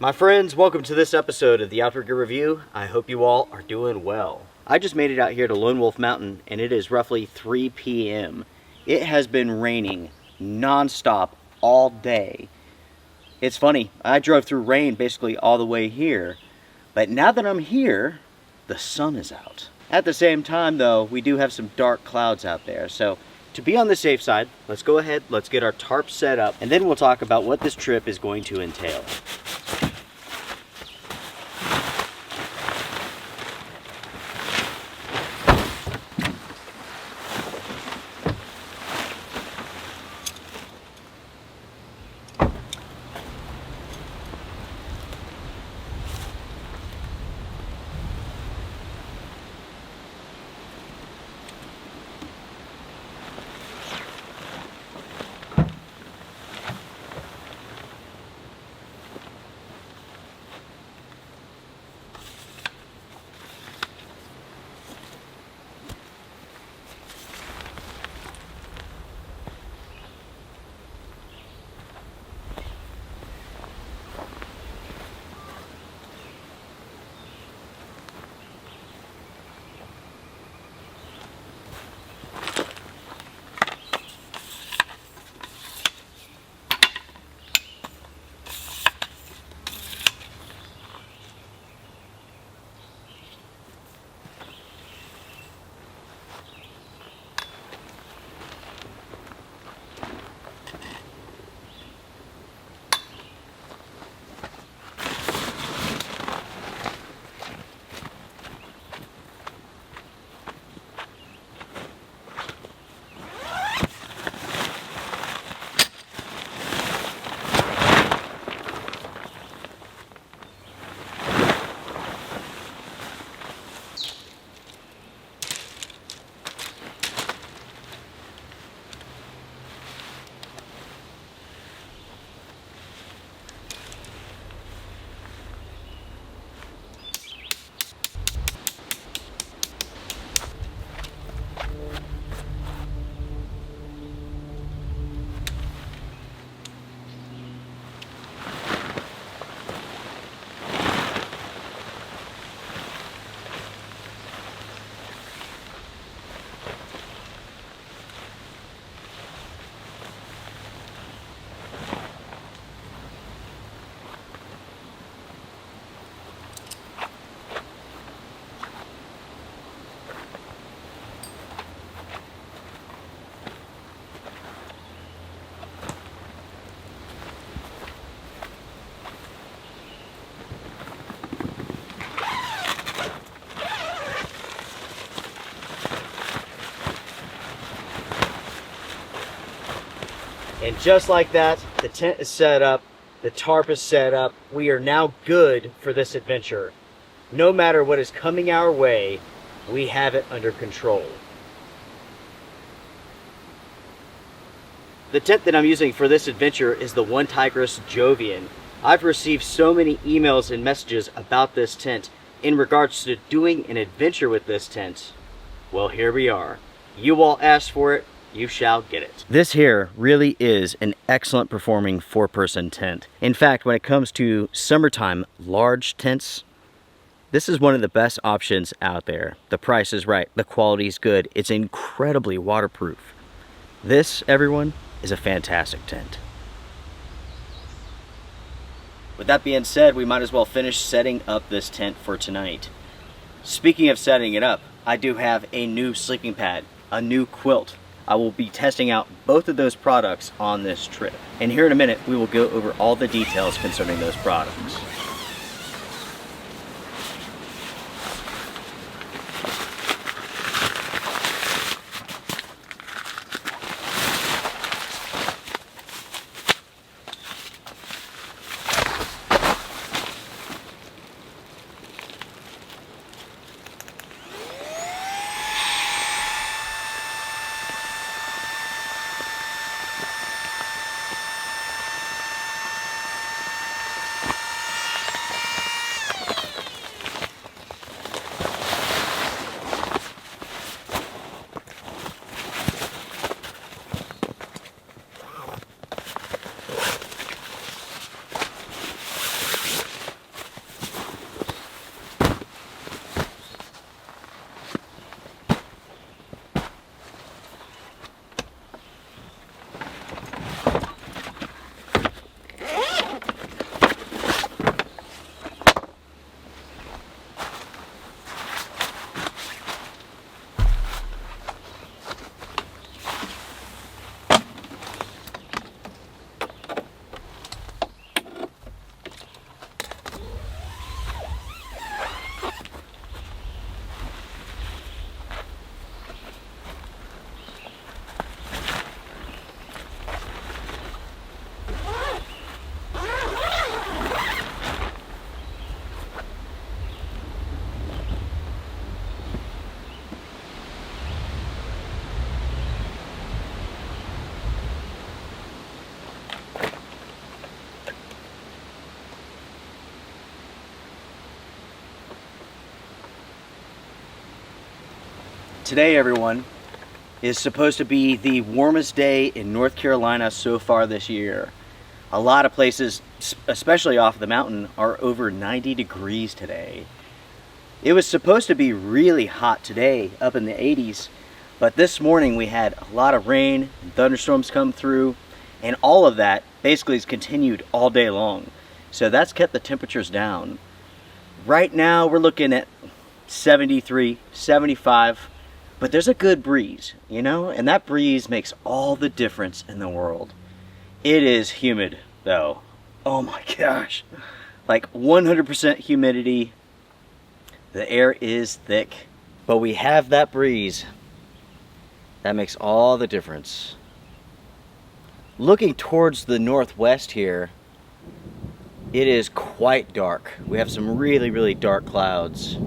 My friends, welcome to this episode of the Outdoor Gear Review. I hope you all are doing well. I just made it out here to Lone Wolf Mountain and it is roughly 3 p.m. It has been raining non-stop all day. It's funny, I drove through rain basically all the way here, but now that I'm here, the sun is out. At the same time though, we do have some dark clouds out there, so to be on the safe side, let's go ahead, let's get our tarp set up, and then we'll talk about what this trip is going to entail. And just like that, the tent is set up, the tarp is set up. We are now good for this adventure. No matter what is coming our way, we have it under control. The tent that I'm using for this adventure is the One Tigris Jovian. I've received so many emails and messages about this tent in regards to doing an adventure with this tent. Well, here we are. You all asked for it. You shall get it. This here really is an excellent performing 4-person tent. In fact, when it comes to summertime large tents, this is one of the best options out there. The price is right, the quality is good, it's incredibly waterproof. This, everyone, is a fantastic tent. With that being said, we might as well finish setting up this tent for tonight. Speaking of setting it up, I do have a new sleeping pad, a new quilt. I will be testing out both of those products on this trip. And here in a minute, we will go over all the details concerning those products. Today, everyone, is supposed to be the warmest day in North Carolina so far this year. A lot of places, especially off the mountain, are over 90 degrees today. It was supposed to be really hot today, up in the 80s, but this morning we had a lot of rain and thunderstorms come through, and all of that basically has continued all day long. So that's kept the temperatures down. Right now we're looking at 73, 75, but there's a good breeze, you know, and that breeze makes all the difference in the world. It is humid though. Oh my gosh. Like 100% humidity. The air is thick, but we have that breeze. That makes all the difference. Looking towards the northwest here, it is quite dark. We have some really, really dark clouds.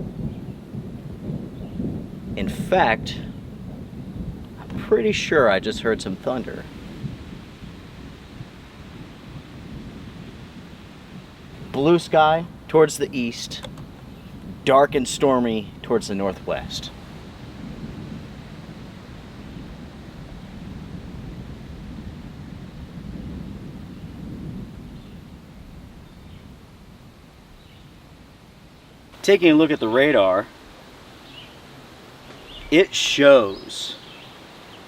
In fact, I'm pretty sure I just heard some thunder. Blue sky towards the east, dark and stormy towards the northwest. Taking a look at the radar, it shows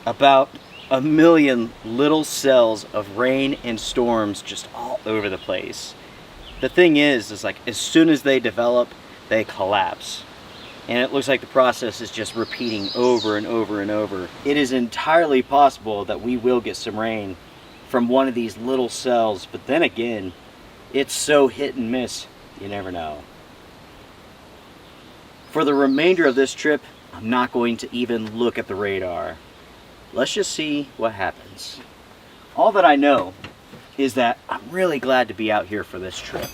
about 1 million little cells of rain and storms just all over the place. The thing is like as soon as they develop, they collapse. And it looks like the process is just repeating over and over and over. It is entirely possible that we will get some rain from one of these little cells, but then again, it's so hit and miss, you never know. For the remainder of this trip, I'm not going to even look at the radar. Let's just see what happens. All that I know is that I'm really glad to be out here for this trip.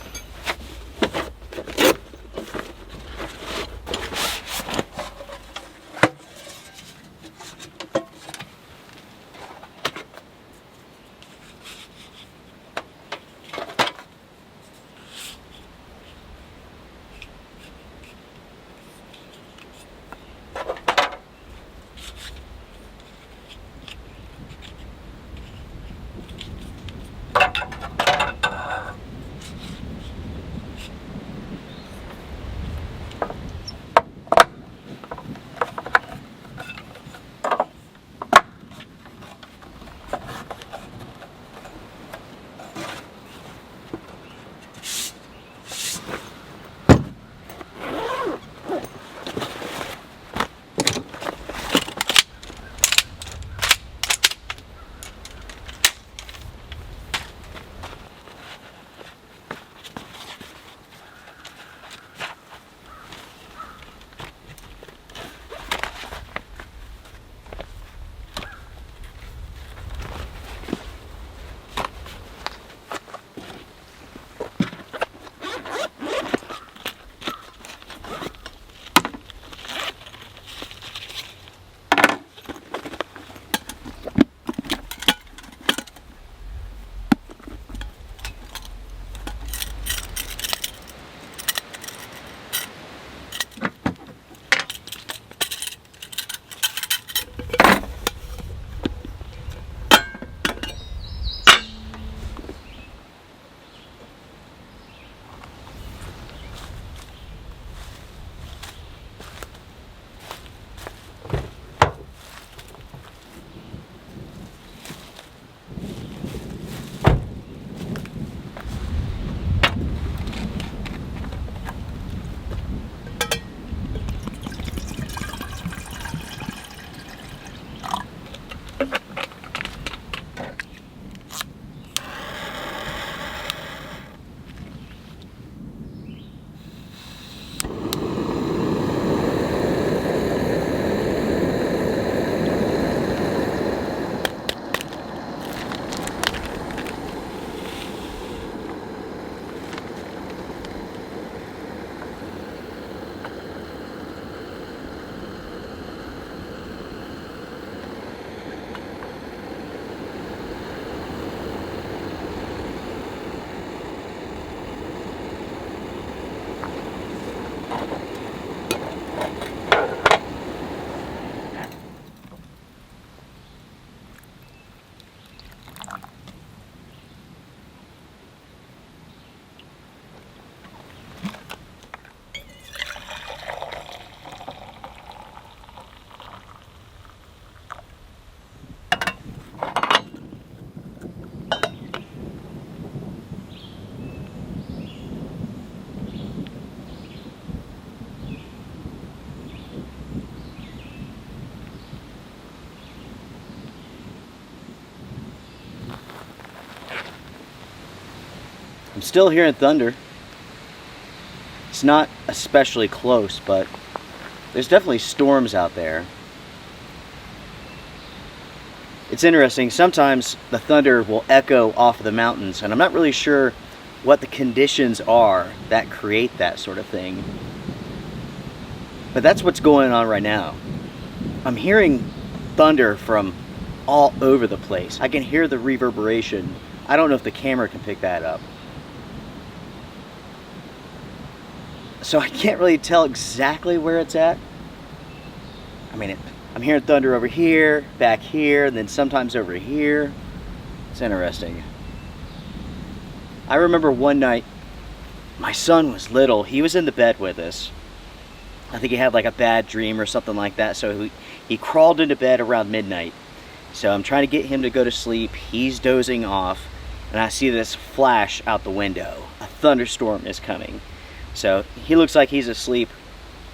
I'm still hearing thunder. It's not especially close, but there's definitely storms out there. It's interesting, sometimes the thunder will echo off of the mountains, and I'm not really sure what the conditions are that create that sort of thing. But that's what's going on right now. I'm hearing thunder from all over the place. I can hear the reverberation. I don't know if the camera can pick that up. So I can't really tell exactly where it's at. I mean, I'm hearing thunder over here, back here, and then sometimes over here. It's interesting. I remember one night, my son was little. He was in the bed with us. I think he had like a bad dream or something like that, so he crawled into bed around midnight. So I'm trying to get him to go to sleep. He's dozing off, and I see this flash out the window. A thunderstorm is coming. So he looks like he's asleep.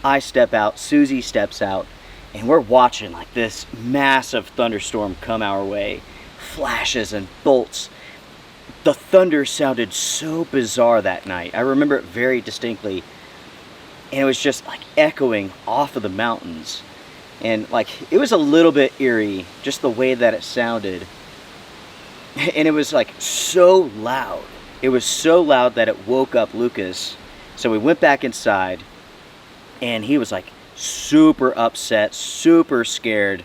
I step out, Susie steps out, and we're watching like this massive thunderstorm come our way. Flashes and bolts. The thunder sounded so bizarre that night. I remember it very distinctly. And it was just like echoing off of the mountains. And like, it was a little bit eerie, just the way that it sounded. And it was like so loud. It was so loud that it woke up Lucas. So we went back inside, and he was like super upset, super scared,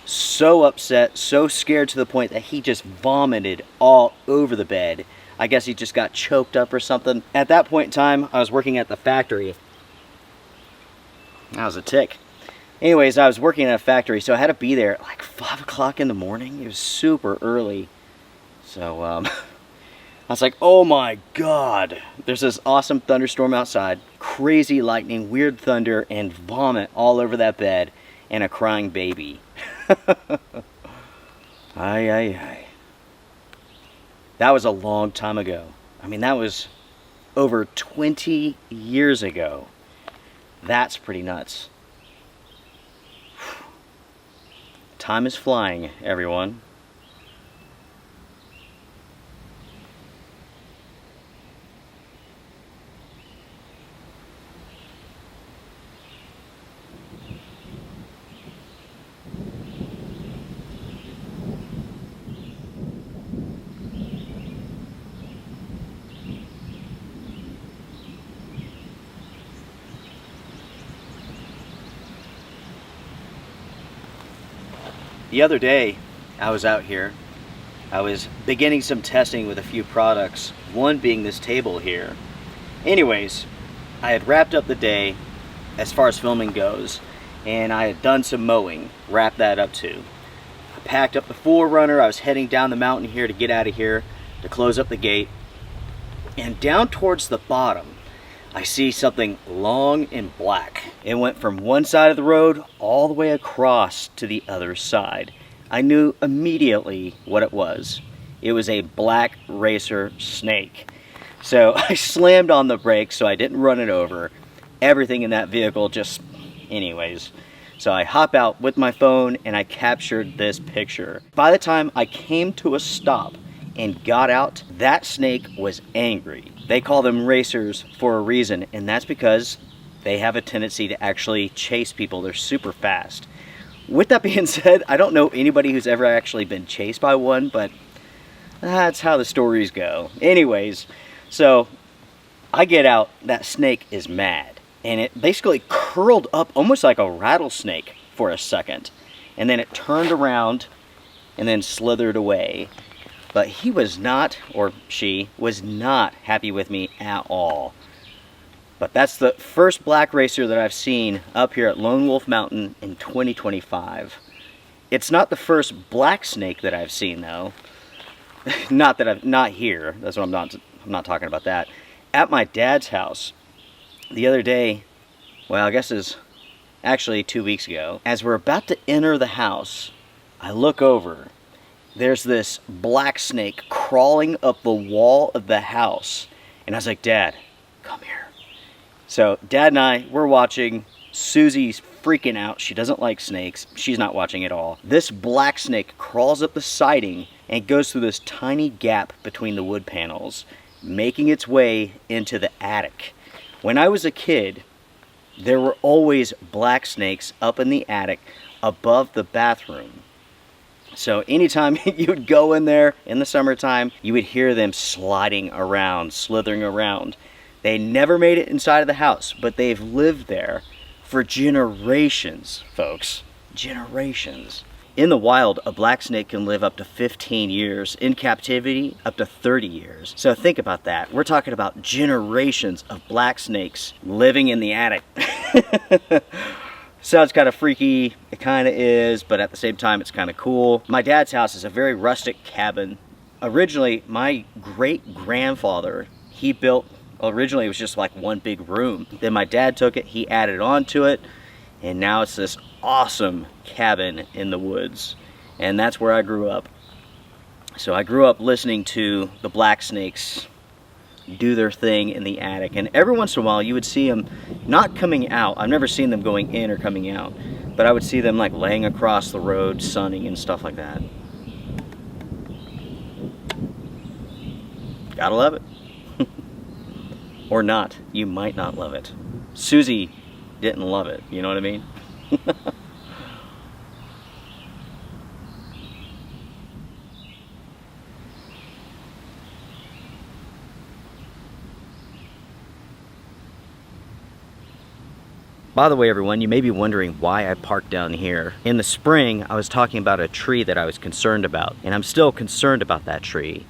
so upset, so scared to the point that he just vomited all over the bed. I guess he just got choked up or something. At that point in time, I was working at the factory. That was a tick. Anyways, I was working at a factory, so I had to be there at like 5 o'clock in the morning. It was super early. So, I was like, oh my God, there's this awesome thunderstorm outside, crazy lightning, weird thunder, and vomit all over that bed, and a crying baby. Ay, ay, ay. That was a long time ago. I mean, that was over 20 years ago. That's pretty nuts. Time is flying, everyone. The other day, I was out here. I was beginning some testing with a few products, one being this table here. Anyways, I had wrapped up the day as far as filming goes, and I had done some mowing, wrapped that up too. I packed up the 4Runner. I was heading down the mountain here to get out of here, to close up the gate. And down towards the bottom, I see something long and black. It went from one side of the road all the way across to the other side. I knew immediately what it was. It was a black racer snake. So I slammed on the brakes so I didn't run it over. Everything in that vehicle just, anyways. So I hop out with my phone and I captured this picture. By the time I came to a stop and got out, that snake was angry. They call them racers for a reason, and that's because they have a tendency to actually chase people. They're super fast. With that being said, I don't know anybody who's ever actually been chased by one, but that's how the stories go. Anyways, so I get out, that snake is mad, and it basically curled up almost like a rattlesnake for a second, and then it turned around and then slithered away. But he was not, or she, was not happy with me at all. But that's the first black racer that I've seen up here at Lone Wolf Mountain in 2025. It's not the first black snake that I've seen, though. Not here. That's what I'm not talking about that. At my dad's house, the other day, well, I guess it's actually 2 weeks ago, as we're about to enter the house, I look over. There's this black snake crawling up the wall of the house. And I was like, Dad, come here. So Dad and I, we're watching. Susie's freaking out. She doesn't like snakes. She's not watching at all. This black snake crawls up the siding and goes through this tiny gap between the wood panels. making its way into the attic. When I was a kid, there were always black snakes up in the attic above the bathroom. So anytime you would go in there in the summertime, you would hear them sliding around, slithering around. They never made it inside of the house, but they've lived there for generations, folks. Generations. In the wild, a black snake can live up to 15 years. In captivity, up to 30 years. So think about that. We're talking about generations of black snakes living in the attic. Sounds kind of freaky. It kind of is, but at the same time, it's kind of cool. My dad's house is a very rustic cabin. Originally, my great-grandfather, he built, originally it was just like one big room. Then my dad took it, he added on to it, and now it's this awesome cabin in the woods. And that's where I grew up. So I grew up listening to the black snakes do their thing in the attic, and every once in a while you would see them not coming out. I've never seen them going in or coming out, but I would see them like laying across the road, sunning and stuff like that. Gotta love it. Or not. You might not love it. Susie didn't love it, you know what I mean? By the way, everyone, you may be wondering why I parked down here. In the spring, I was talking about a tree that I was concerned about, and I'm still concerned about that tree.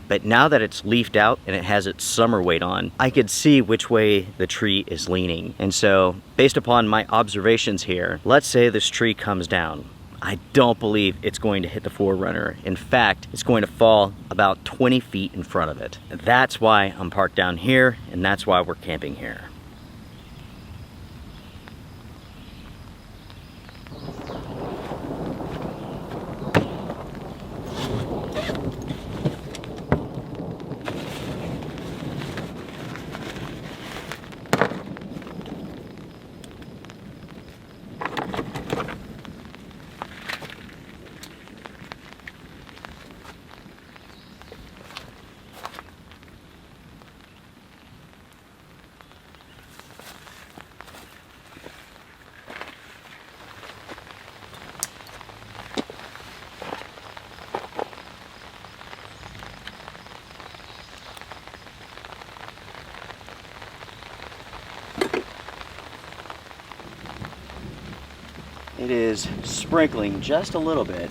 But now that it's leafed out and it has its summer weight on, I could see which way the tree is leaning. And so, based upon my observations here, let's say this tree comes down. I don't believe it's going to hit the 4Runner. In fact, it's going to fall about 20 feet in front of it. That's why I'm parked down here, and that's why we're camping here. It is sprinkling just a little bit.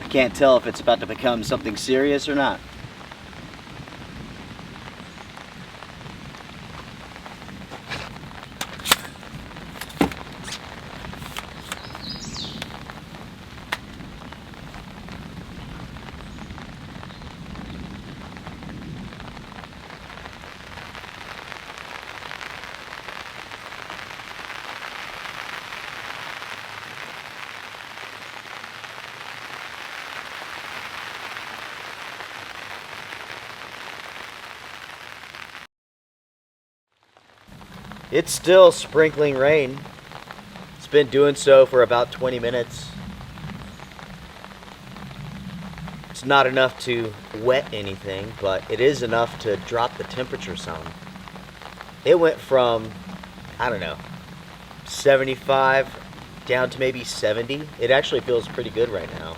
I can't tell if it's about to become something serious or not. It's still sprinkling rain. It's been doing so for about 20 minutes. It's not enough to wet anything, but it is enough to drop the temperature some. It went from, I don't know, 75 down to maybe 70. It actually feels pretty good right now.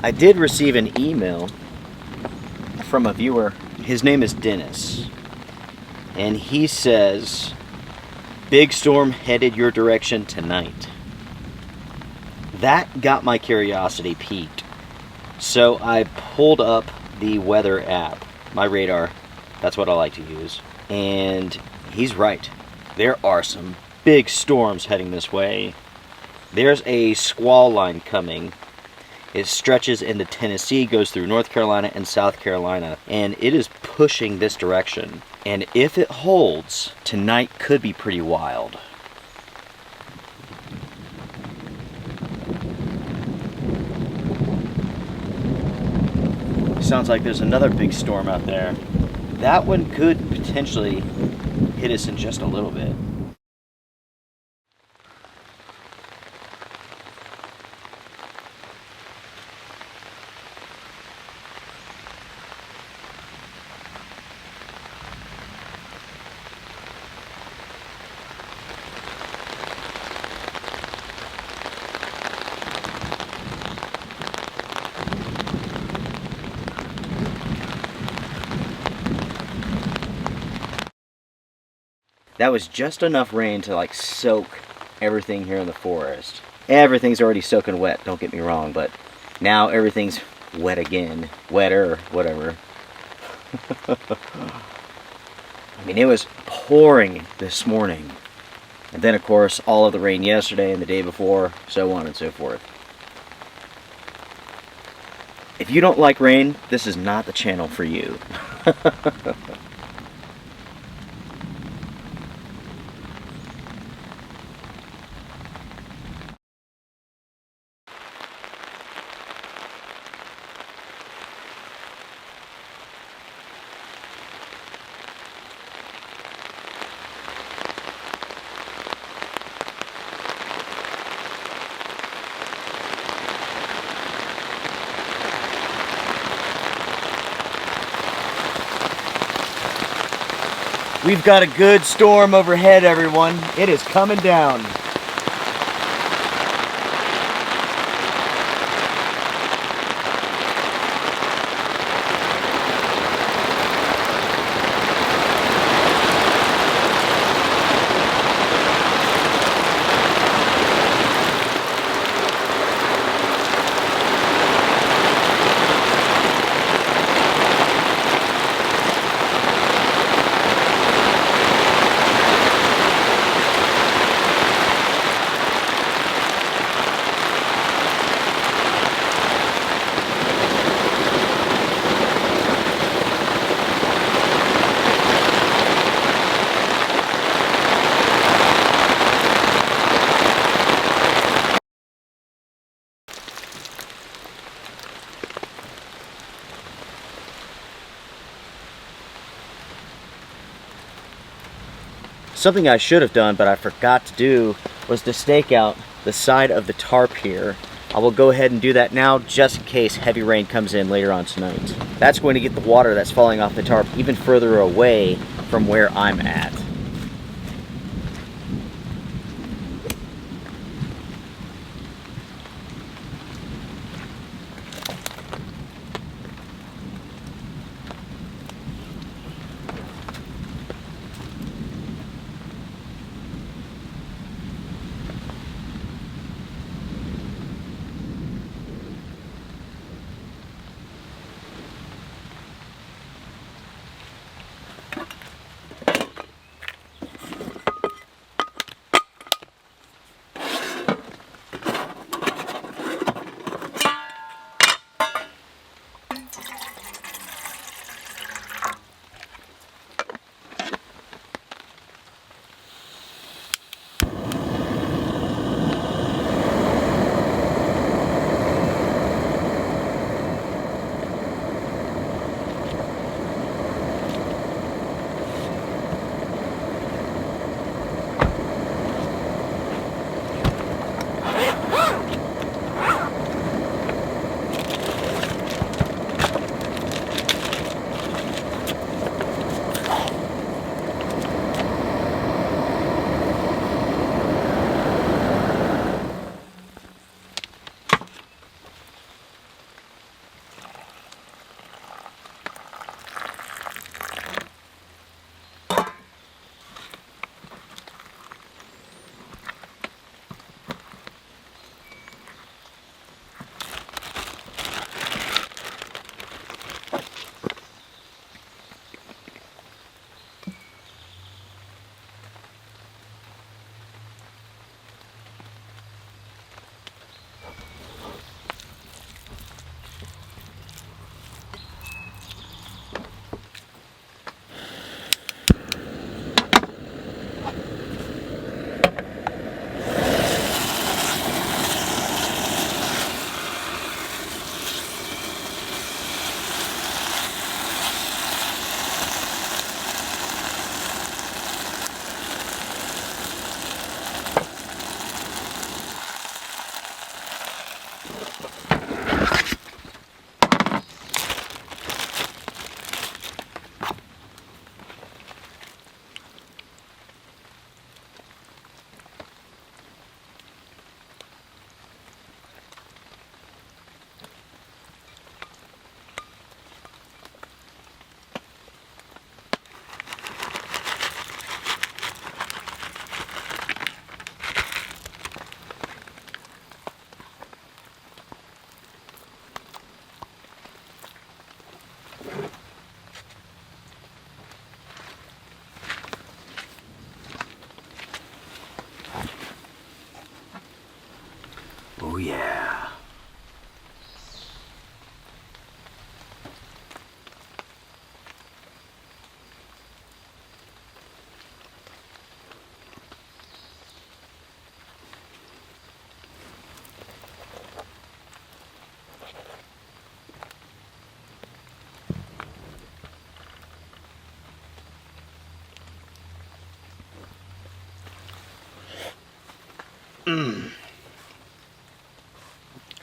I did receive an email from a viewer. His name is Dennis. And he says, big storm headed your direction tonight. That got my curiosity piqued. So I pulled up the weather app, my radar. That's what I like to use. And he's right. There are some big storms heading this way. There's a squall line coming. It stretches into Tennessee, goes through North Carolina and South Carolina, and it is pushing this direction. And if it holds, tonight could be pretty wild. Sounds like there's another big storm out there. That one could potentially hit us in just a little bit. That was just enough rain to like soak everything here in the forest. Everything's already soaking wet, don't get me wrong, but now everything's wet again. Wetter, whatever. I mean, it was pouring this morning. And then, of course, all of the rain yesterday and the day before, so on and so forth. If you don't like rain, this is not the channel for you. We've got a good storm overhead, everyone. It is coming down. Something I should have done, but I forgot to do, was to stake out the side of the tarp here. I will go ahead and do that now, just in case heavy rain comes in later on tonight. That's going to get the water that's falling off the tarp even further away from where I'm at.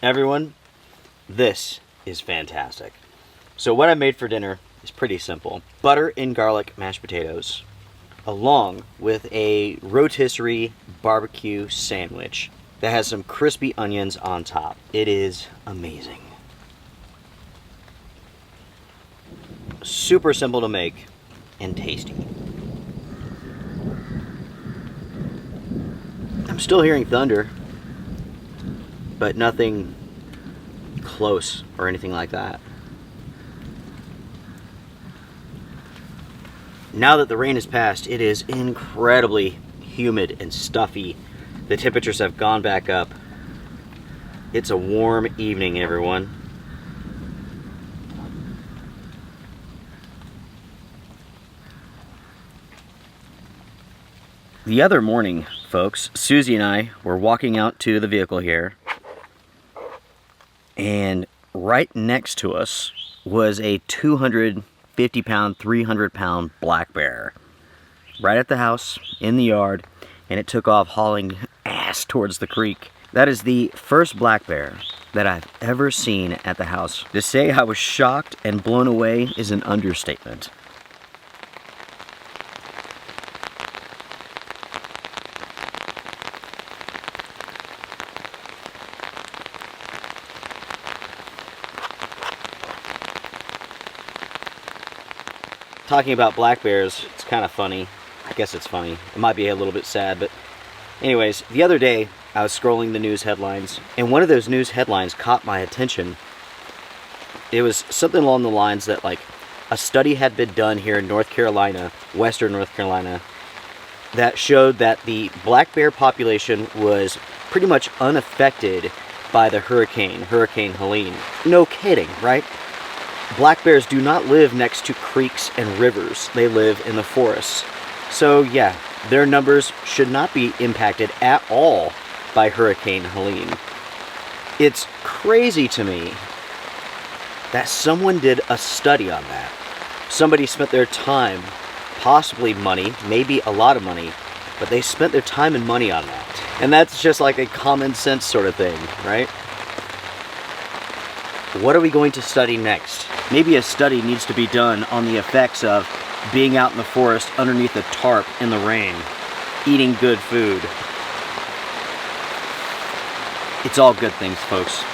Everyone, this is fantastic. So what I made for dinner is pretty simple. Butter and garlic mashed potatoes, along with a rotisserie barbecue sandwich that has some crispy onions on top. It is amazing. Super simple to make and tasty. I'm still hearing thunder, but nothing close or anything like that. Now that the rain has passed, it is incredibly humid and stuffy. The temperatures have gone back up. It's a warm evening, everyone. The other morning, folks, Susie and I were walking out to the vehicle here, and right next to us was a 250-pound, 300-pound black bear right at the house in the yard, and it took off hauling ass towards the creek. That is the first black bear that I've ever seen at the house. To say I was shocked and blown away is an understatement. Talking about black bears, it's kind of funny. I guess it's funny. It might be a little bit sad, but anyways, the other day I was scrolling the news headlines, and one of those news headlines caught my attention. It was something along the lines that, like, a study had been done here in North Carolina, western North Carolina, that showed that the black bear population was pretty much unaffected by the Hurricane Helene. No kidding, right? Black bears do not live next to creeks and rivers. They live in the forests. So yeah, their numbers should not be impacted at all by Hurricane Helene. It's crazy to me that someone did a study on that. Somebody spent their time, possibly money, maybe a lot of money, but they spent their time and money on that. And that's just like a common sense sort of thing, right? What are we going to study next? Maybe a study needs to be done on the effects of being out in the forest underneath a tarp in the rain, eating good food. It's all good things, folks.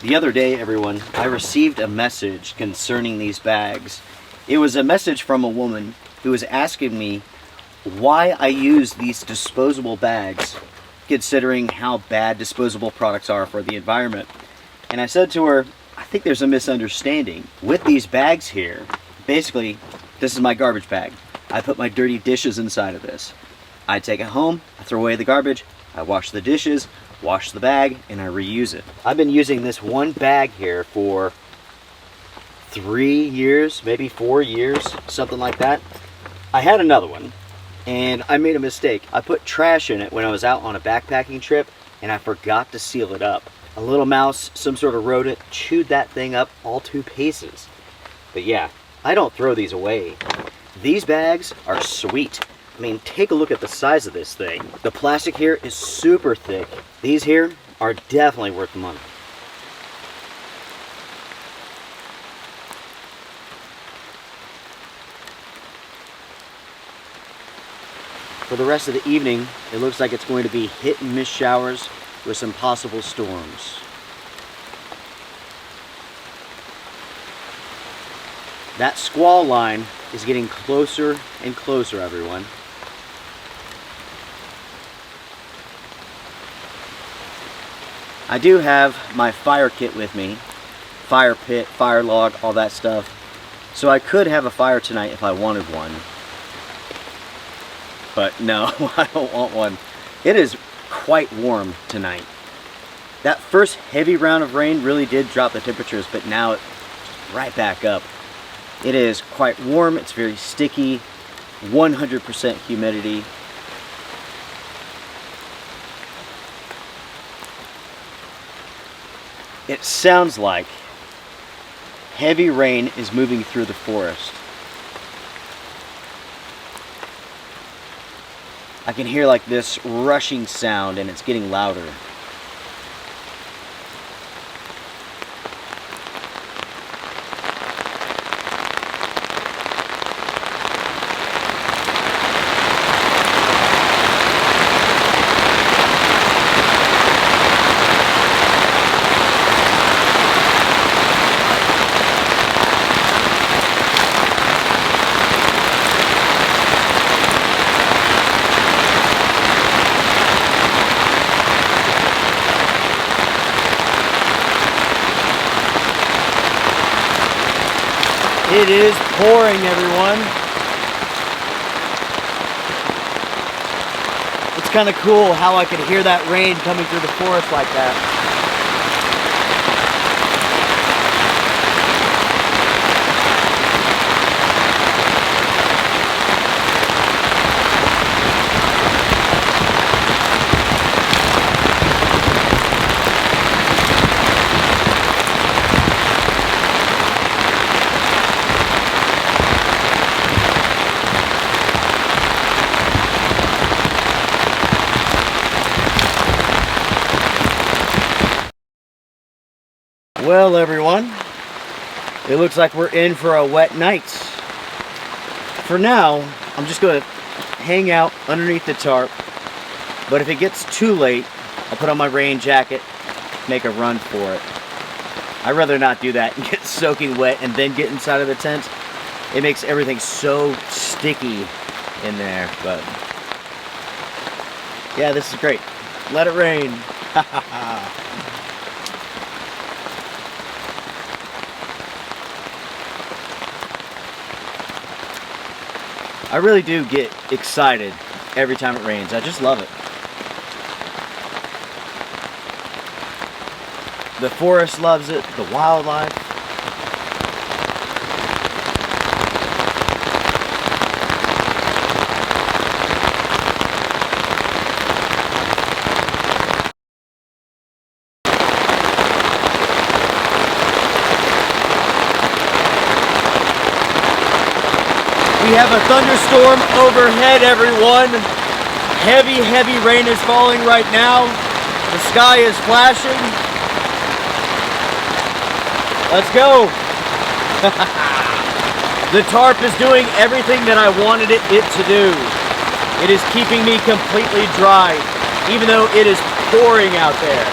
The other day, everyone, I received a message concerning these bags. It was a message from a woman who was asking me why I use these disposable bags, considering how bad disposable products are for the environment. And I said to her, I think there's a misunderstanding. With these bags here, basically, this is my garbage bag. I put my dirty dishes inside of this. I take it home, I throw away the garbage, I wash the dishes, wash the bag, and I reuse it. I've been using this one bag here for 3 years, maybe 4 years, something like that. I had another one, and I made a mistake. I put trash in it when I was out on a backpacking trip, and I forgot to seal it up. A little mouse, some sort of rodent, chewed that thing up all to pieces. But yeah, I don't throw these away. These bags are sweet. I mean, take a look at the size of this thing. The plastic here is super thick. These here are definitely worth the money. For the rest of the evening, it looks like it's going to be hit and miss showers with some possible storms. That squall line is getting closer and closer, everyone. I do have my fire kit with me. Fire pit, fire log, all that stuff. So I could have a fire tonight if I wanted one. But no, I don't want one. It is quite warm tonight. That first heavy round of rain really did drop the temperatures, but now it's right back up. It is quite warm, it's very sticky, 100% humidity. It sounds like heavy rain is moving through the forest. I can hear like this rushing sound and it's getting louder. It is pouring, everyone. It's kind of cool how I could hear that rain coming through the forest like that. Well, everyone, it looks like we're in for a wet night. For now, I'm just going to hang out underneath the tarp, but if it gets too late, I'll put on my rain jacket, make a run for it. I'd rather not do that and get soaking wet and then get inside of the tent. It makes everything so sticky in there, but yeah, this is great. Let it rain. I really do get excited every time it rains. I just love it. The forest loves it, the wildlife. We have a thunderstorm overhead, everyone. Heavy, heavy rain is falling right now. The sky is flashing. Let's go. The tarp is doing everything that I wanted it to do. It is keeping me completely dry, even though it is pouring out there.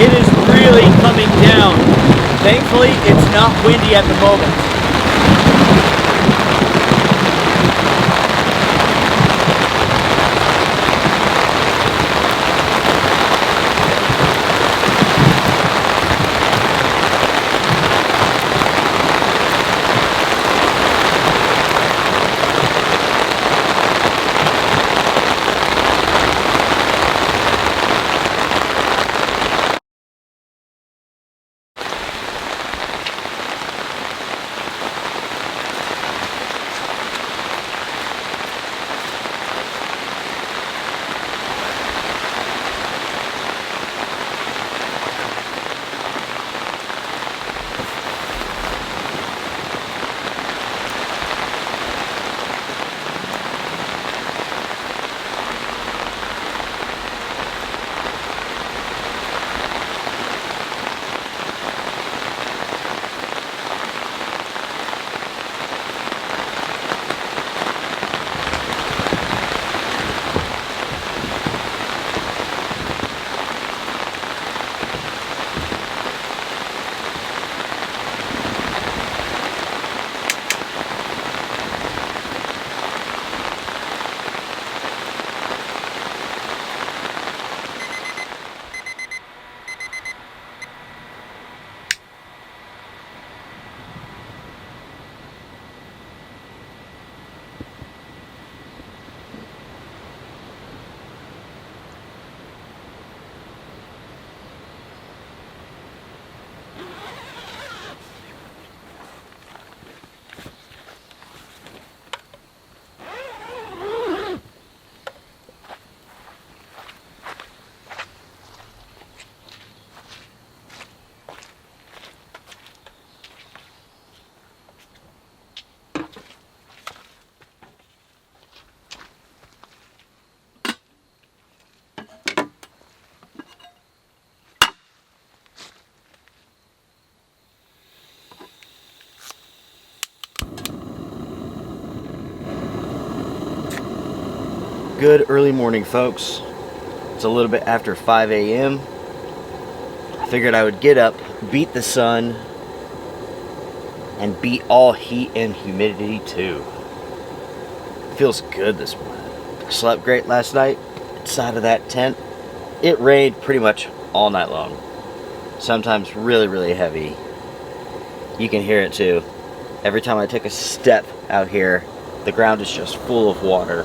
It is really coming down. Thankfully, it's not windy at the moment. Good early morning, folks. It's a little bit after 5 a.m. I figured I would get up, beat the sun, and beat all heat and humidity too. Feels good this morning. Slept great last night inside of that tent. It rained pretty much all night long. Sometimes really, really heavy. You can hear it too. Every time I take a step out here, the ground is just full of water.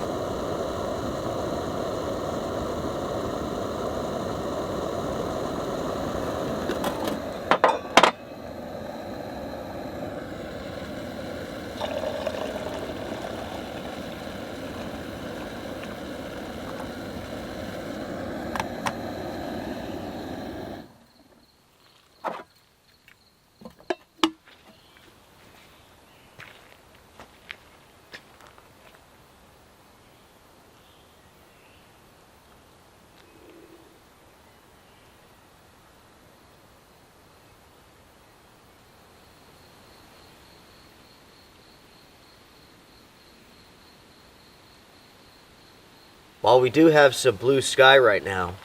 While we do have some blue sky right now,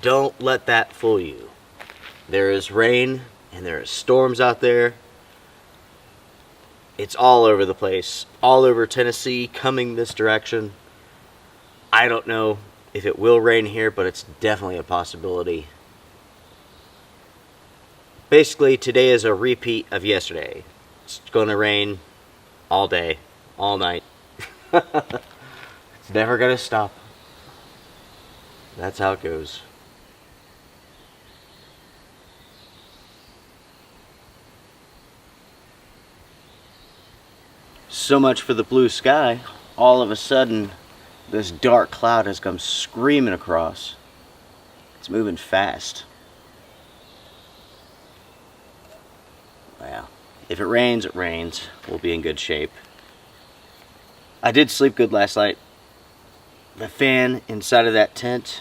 don't let that fool you. There is rain and there is storms out there. It's all over the place, all over Tennessee, coming this direction. I don't know if it will rain here, but it's definitely a possibility. Basically, today is a repeat of yesterday. It's going to rain all day, all night. It's never going to stop. That's how it goes. So much for the blue sky. All of a sudden, this dark cloud has come screaming across. It's moving fast. Well, if it rains, it rains. We'll be in good shape. I did sleep good last night. The fan inside of that tent,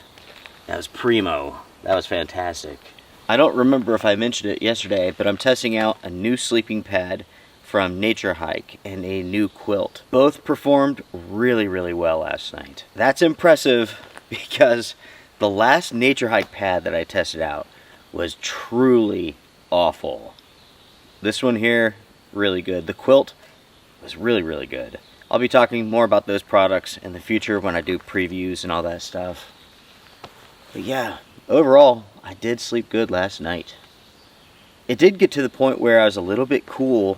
that was primo. That was fantastic. I don't remember if I mentioned it yesterday, but I'm testing out a new sleeping pad from Nature Hike and a new quilt. Both performed really, really well last night. That's impressive because the last Nature Hike pad that I tested out was truly awful. This one here, really good. The quilt was really, really good. I'll be talking more about those products in the future when I do previews and all that stuff. But yeah, overall, I did sleep good last night. It did get to the point where I was a little bit cool.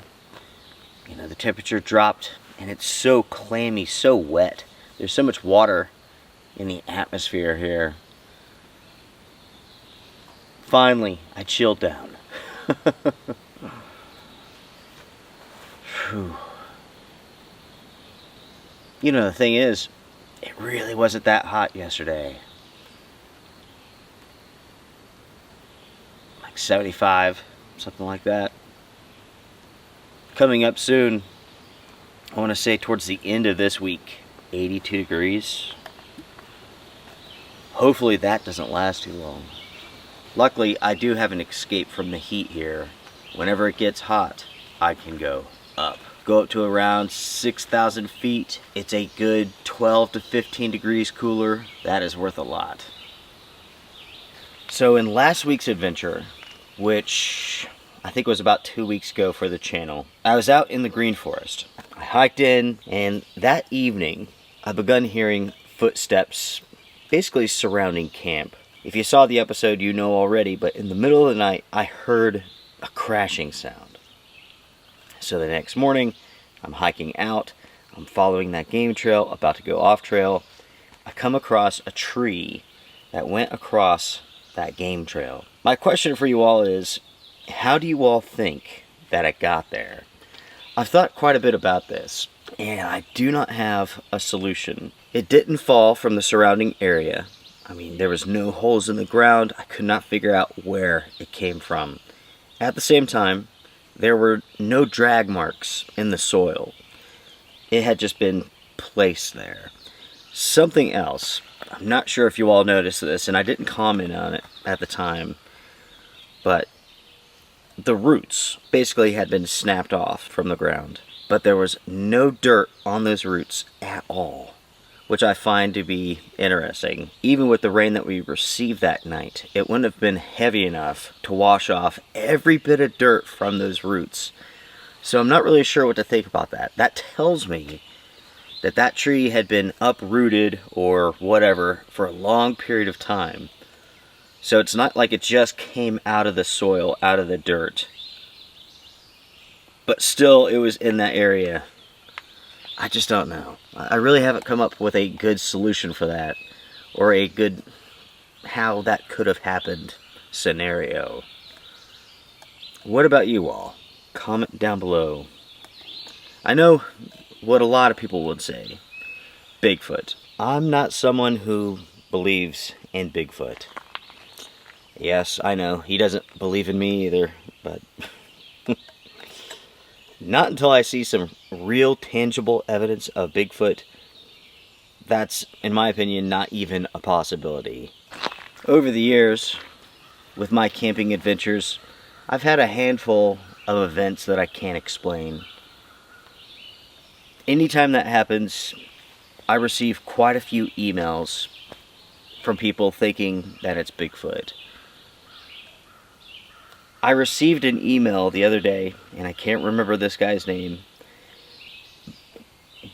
You know, the temperature dropped and it's so clammy, so wet. There's so much water in the atmosphere here. Finally, I chilled down. Whew. You know, the thing is, it really wasn't that hot yesterday. Like 75, something like that. Coming up soon, I want to say towards the end of this week, 82 degrees. Hopefully that doesn't last too long. Luckily, I do have an escape from the heat here. Whenever it gets hot, I can go up. Go up to around 6,000 feet. It's a good 12 to 15 degrees cooler. That is worth a lot. So in last week's adventure, which I think was about 2 weeks ago for the channel, I was out in the green forest. I hiked in, and that evening I begun hearing footsteps basically surrounding camp. If you saw the episode, you know already, but in the middle of the night I heard a crashing sound. So the next morning, I'm hiking out, I'm following that game trail, about to go off trail. I come across a tree that went across that game trail. My question for you all is, how do you all think that it got there? I've thought quite a bit about this, and I do not have a solution. It didn't fall from the surrounding area. I mean, there was no holes in the ground. I could not figure out where it came from. At the same time, there were no drag marks in the soil. It had just been placed there. Something else, I'm not sure if you all noticed this, and I didn't comment on it at the time, but the roots basically had been snapped off from the ground, but there was no dirt on those roots at all, which I find to be interesting. Even with the rain that we received that night, it wouldn't have been heavy enough to wash off every bit of dirt from those roots. So I'm not really sure what to think about that. That tells me that that tree had been uprooted or whatever for a long period of time. So it's not like it just came out of the soil, out of the dirt. But still, it was in that area. I just don't know. I really haven't come up with a good solution for that, or a good how that could have happened scenario. What about you all? Comment down below. I know what a lot of people would say. Bigfoot. I'm not someone who believes in Bigfoot. Yes, I know, he doesn't believe in me either, but not until I see some real tangible evidence of Bigfoot. That's, in my opinion, not even a possibility. Over the years, with my camping adventures, I've had a handful of events that I can't explain. Anytime that happens, I receive quite a few emails from people thinking that it's Bigfoot. I received an email the other day, and I can't remember this guy's name,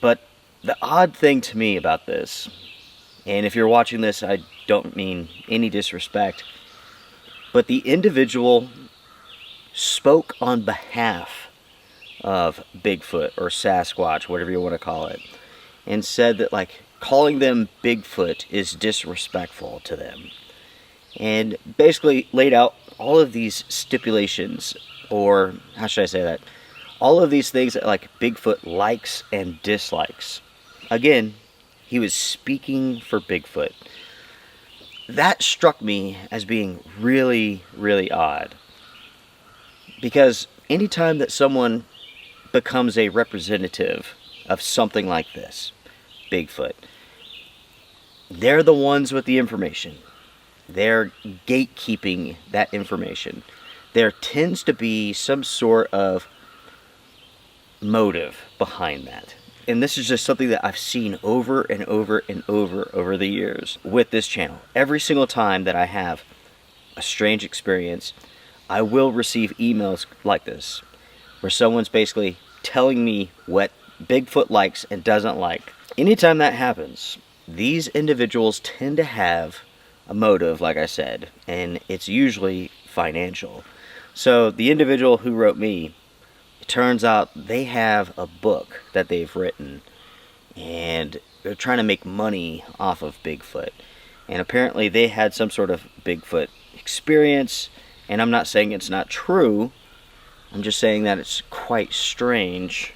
but the odd thing to me about this, and if you're watching this, I don't mean any disrespect, but the individual spoke on behalf of Bigfoot or Sasquatch, whatever you want to call it, and said that, like, calling them Bigfoot is disrespectful to them, and basically laid out all of these stipulations, or how should I say that, all of these things that, like, Bigfoot likes and dislikes. Again, he was speaking for Bigfoot. That struck me as being really, really odd, because anytime that someone becomes a representative of something like this, Bigfoot, they're the ones with the information. They're gatekeeping that information. There tends to be some sort of motive behind that. And this is just something that I've seen over and over and over the years with this channel. Every single time that I have a strange experience, I will receive emails like this, where someone's basically telling me what Bigfoot likes and doesn't like. Anytime that happens, these individuals tend to have a motive, like I said, and it's usually financial. So the individual who wrote me, it turns out they have a book that they've written, and they're trying to make money off of Bigfoot. And apparently they had some sort of Bigfoot experience, and I'm not saying it's not true, I'm just saying that it's quite strange.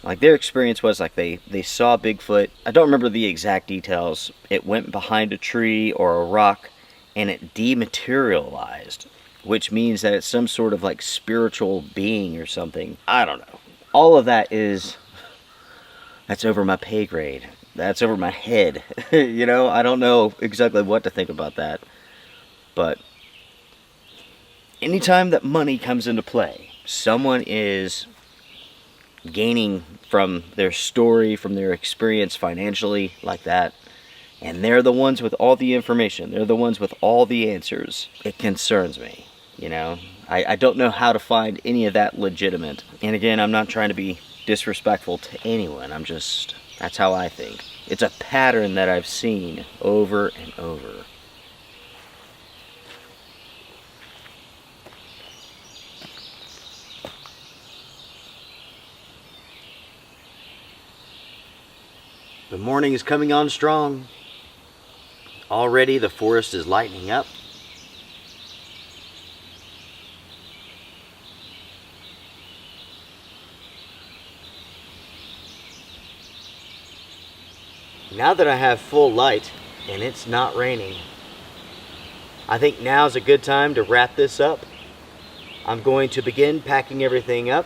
Like, their experience was like they saw Bigfoot. I don't remember the exact details. It went behind a tree or a rock and it dematerialized, which means that it's some sort of like spiritual being or something. I don't know. All of that that's over my pay grade. That's over my head. You know, I don't know exactly what to think about that. But anytime that money comes into play, someone is gaining from their story, from their experience financially, like that, and they're the ones with all the information, they're the ones with all the answers. It concerns me, you know. I don't know how to find any of that legitimate. And again, I'm not trying to be disrespectful to anyone, that's how I think. It's a pattern that I've seen over and over. The morning is coming on strong. Already the forest is lightening up. Now that I have full light and it's not raining, I think now's a good time to wrap this up. I'm going to begin packing everything up.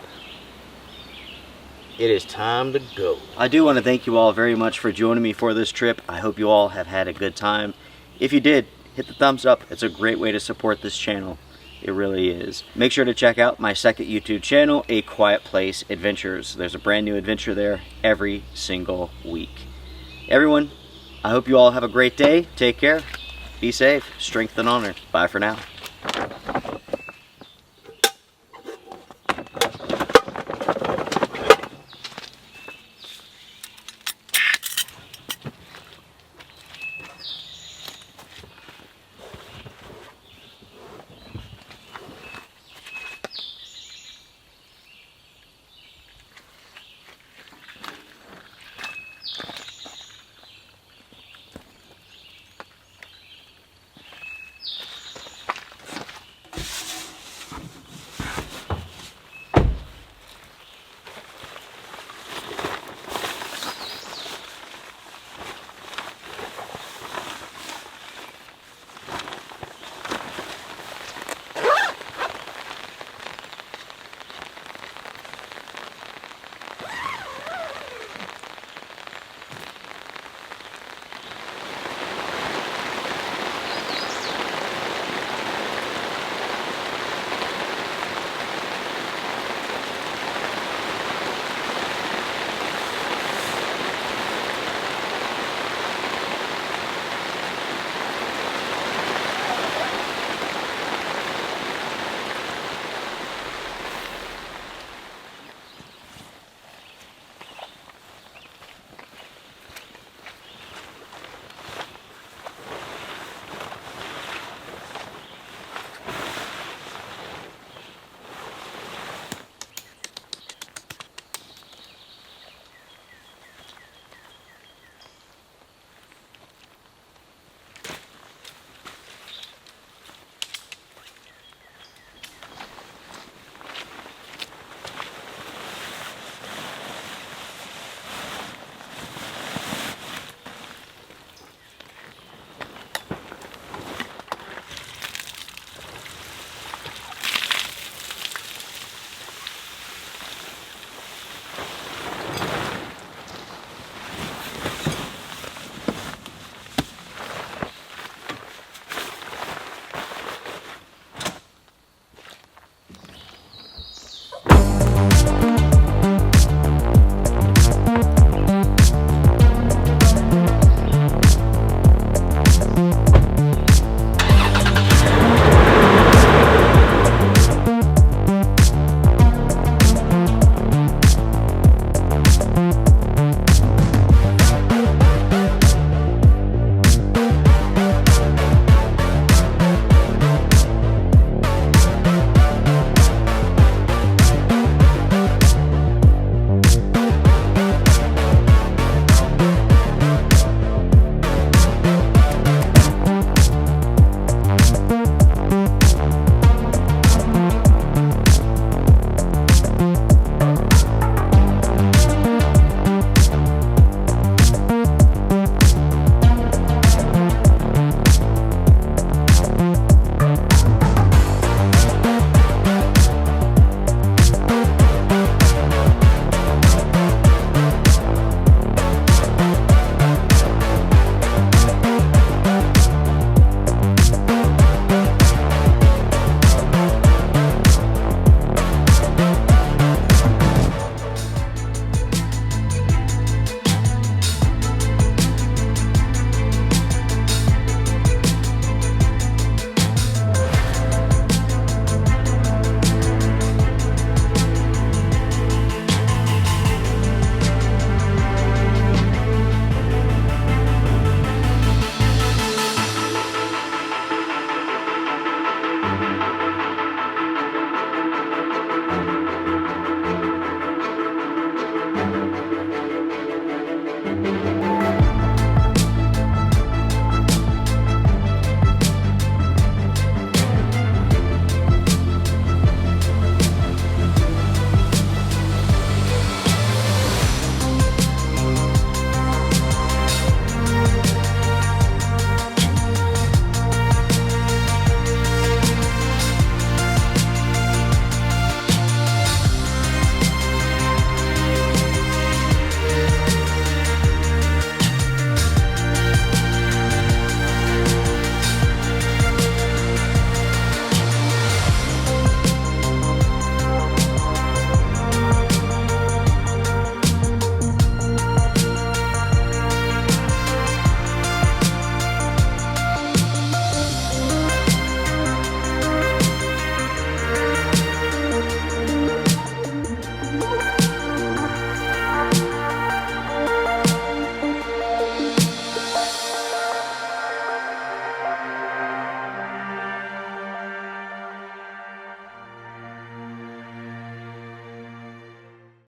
It is time to go. I do want to thank you all very much for joining me for this trip. I hope you all have had a good time. If you did, hit the thumbs up. It's a great way to support this channel. It really is. Make sure to check out my second YouTube channel, A Quiet Place Adventures. There's a brand new adventure there every single week. Everyone, I hope you all have a great day. Take care. Be safe. Strength and honor. Bye for now.